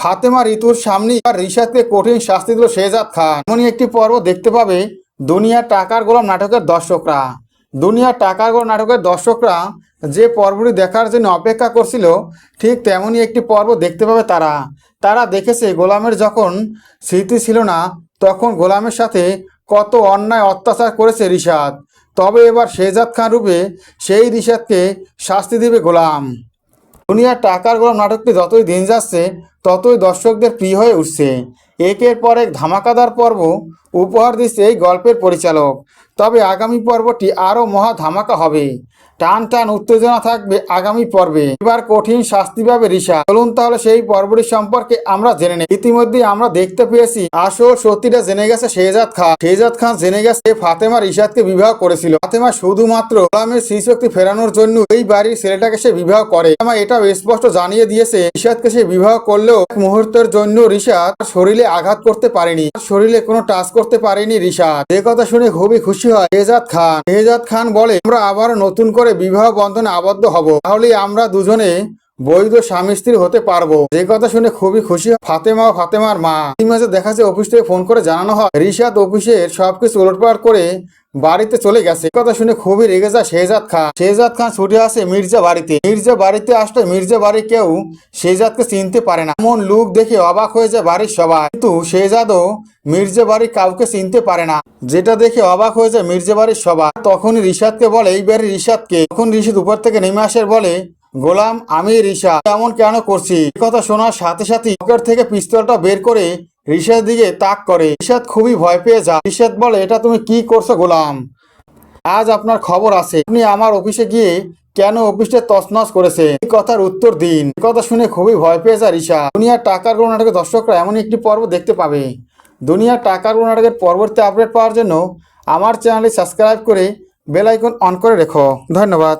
ফাতেমা ঋতুর সামনে আর রিশাদকে কঠিন শাস্তি দিল শেহজাদ খান। এমনই একটি পর্ব দেখতে পাবে দুনিয়ার টাকার গোলাম নাটকের দর্শকরা। দুনিয়ার টাকার গোলাম নাটকের দর্শকরা যে পর্বটি দেখার জন্য অপেক্ষা করছিল, ঠিক তেমনই একটি পর্ব দেখতে পাবে তারা। তারা দেখেছে গোলামের যখন স্মৃতি ছিল না, তখন গোলামের সাথে কত অন্যায় অত্যাচার করেছে রিশাদ। তবে এবার শেহজাদ খান রূপে সেই রিশাদকে শাস্তি দেবে গোলাম। দুনিয়ার টাকার গোলাম নাটকটি যতই দিন যাচ্ছে ততই দর্শকদের প্রিয় হয়ে উঠছে। একের পর এক ধামাকাদার পর্ব উপহার দিচ্ছে এই গল্পের পরিচালক। তবে আগামী পর্বটি আরও মহা ধামাকা হবে। টান টান উত্তেজনা থাকবে আগামী পর্বে। এবার কঠিন শাস্তি পাবে রিশাদ। চলুন তাহলে সেই পর্বটি সম্পর্কে আমরা জেনে নেই। ইতিমধ্যে আমরা দেখতে পেয়েছি আসল সত্যিটা জেনে গেছে শেহজাদ খান। শেহজাদ খান জেনে গেছে ফাতেমা রিশাদকে বিবাহ করেছিল। ফাতেমা শুধুমাত্র গোলামের স্মৃতিশক্তি ফেরানোর জন্য এই বাড়ির ছেলেটাকে সে বিবাহ করে। ফাতেমা এটাও স্পষ্ট জানিয়ে দিয়েছে রিশাদকে সে বিবাহ করলেও এক মুহূর্তের জন্য রিশাদ শরীরে আঘাত করতে পারেনি, শরীরে কোনো টাচ করতে পারেনি রিশাদ। এ কথা শুনে খুবই খুশি হয় শেহজাদ খান। শেহজাদ খান বলে, আমরা আবার নতুন করে বিবাহ বন্ধনে আবদ্ধ হব, তাহলে আমরা দুজনে বৈধ স্বামী স্ত্রী হতে পারবো। যে কথা শুনে খুবই খুশি ফাতেমা ও ফাতেমার মা। এই মাঝে দেখা যায় অফিস থেকে ফোন করে জানানো হয় রিশাদ অফিসের সবকিছু উলটপালট করে বাড়িতে চলে গেছে। কথা শুনে খুবই রেগে যায় শেহজাদ খান। শেহজাদ খান ছুটে আসে মির্জা বাড়িতে। মির্জা বাড়িতে আসলে মির্জা বাড়ি কেউ শেহজাদকে চিনতে পারে না। এমন লুক দেখে অবাক হয়ে যায় বাড়ির সবাই, কিন্তু শেহজাদও মির্জা বাড়ির কাউকে চিনতে পারে না, যেটা দেখে অবাক হয়ে যায় মির্জা বাড়ির সবাই। তখনই রিশাদকে বলে এই বাড়ির রিশাদকে। তখন রিশাদ উপর থেকে নেমে আসে, বলে গোলাম আমি রিশাদ, এমন কেন করছি? কথা শোনার সাথে সাথে পকেট থেকে পিস্তলটা বের করে রিশাদের দিকে তাক করে। রিশাদ খুবই ভয় পেয়ে যায়। রিশাদ বলে, এটা তুমি কি করছো গোলাম? আজ আপনার খবর আছে, আপনি আমার অফিসে গিয়ে কেন অফিসটা তছনছ করেছে? এই কথার উত্তর দিন। কথা শুনে খুবই ভয় পেয়ে যায় রিশাদ। দুনিয়ার টাকার গোলাম নাটকের দর্শকরা এমন একটি পর্ব দেখতে পাবে। দুনিয়ার টাকার গোলাম নাটকের পরবর্তী আপডেট পাওয়ার জন্য আমার চ্যানেলটি সাবস্ক্রাইব করে বেল আইকন অন করে রেখো। ধন্যবাদ।